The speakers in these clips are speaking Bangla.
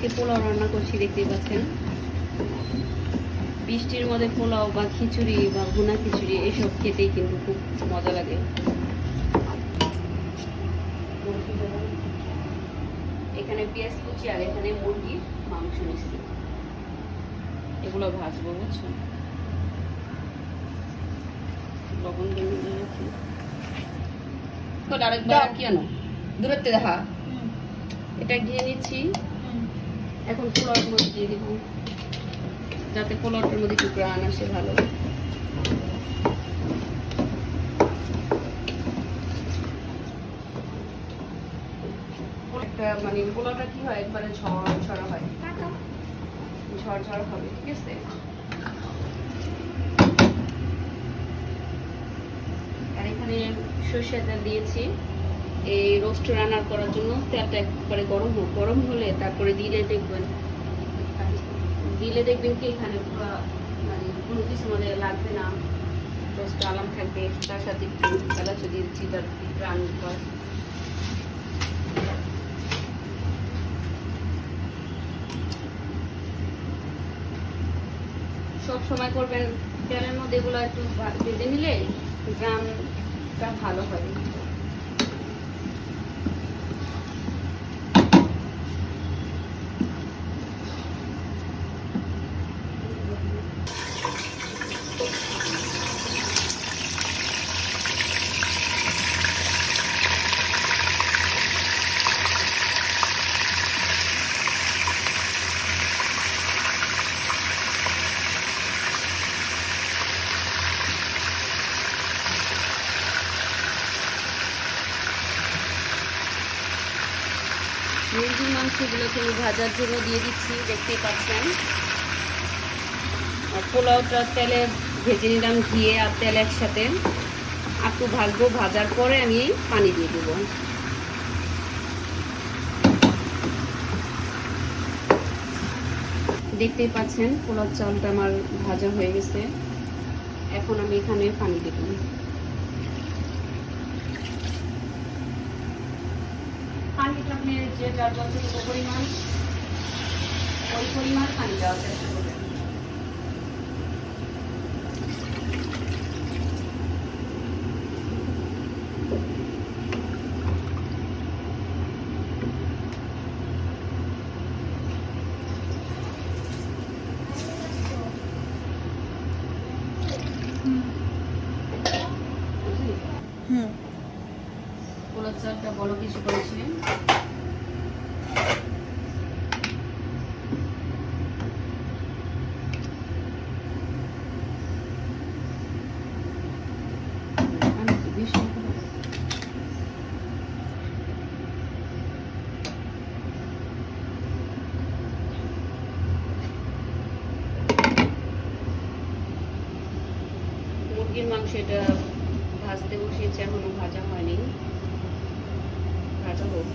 আজকে পোলাও রান্না করছি, দেখতেই পাচ্ছেন। বৃষ্টির মধ্যে পোলাও বা খিচুড়ি বা ভুনা খিচুড়ি এসব খেতেই কিন্তু খুব মজা লাগে। এখানে পেঁয়াজ কুচি আর এখানে মুরগির মাংস নিচ্ছি, এগুলো ভাজবো, বুঝছো। লবণ দিয়ে রাখি। আরেকবার কি আনো দূরত্বে দেখা, এটা ঘিয়ে নিচ্ছি। এখন পোলাওর মধ্যে দিয়ে দিব, যাতে পোলাওটার মধ্যে একটু গ্রান আসে ভালো। একটা মানে পোলাওটা কি হয়, একবারে ঝরঝরা হয়, ঝরঝর হবে, ঠিক আছে। আর এখানে সরষের তেল দিয়েছি এই রোস্ট রান্না করার জন্য। তেলটা একবারে গরম হলে তারপরে দিলে দেখবেন কি এখানে পুরো মানে কোনো কিছু মনে লাগবে না, রোস্ট আরাম থাকবে। তার সাথে একটু এলাচি দিয়ে দিচ্ছি, তার রান হয়। সব সময় করবেন তেলের মধ্যে, এগুলো একটু ভেজে নিলে গ্রামটা ভালো হয়। মুরগির মাংসগুলোকে ভাজার জন্য দিয়ে দিচ্ছি, দেখতেই পাচ্ছেন। আর পোলাওটা তেলে ভেজে নিলাম, ঘিয়ে আর তেল একসাথে। একটু ভাজবো, ভাজার পরে আমি পানি দিয়ে দেবো। দেখতেই পাচ্ছেন পোলাও চালটা আমার ভাজা হয়ে গেছে। এখন আমি এখানে পানি দেব। পানিটা আপনি যে যার যতটুকু পরিমাণ, ওই পরিমাণ পানি দেওয়ার চেষ্টা করবেন। পোলাও চালটা বড় কিছু করেছিলেন। মুরগির মাংস এটা ভাজতে বসিয়েছে, এখনো ভাজা হয়নি, ভাজা হোক।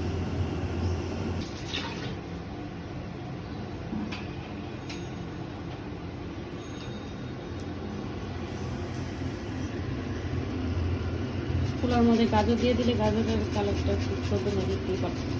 পোলাওর মধ্যে গাজর দিয়ে দিলে গাজরের কালারটা খুব সুন্দর হবে, দেখতেই পাচ্ছেন।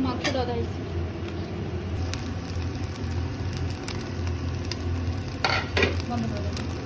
মাংস দাদা বন্ধ করে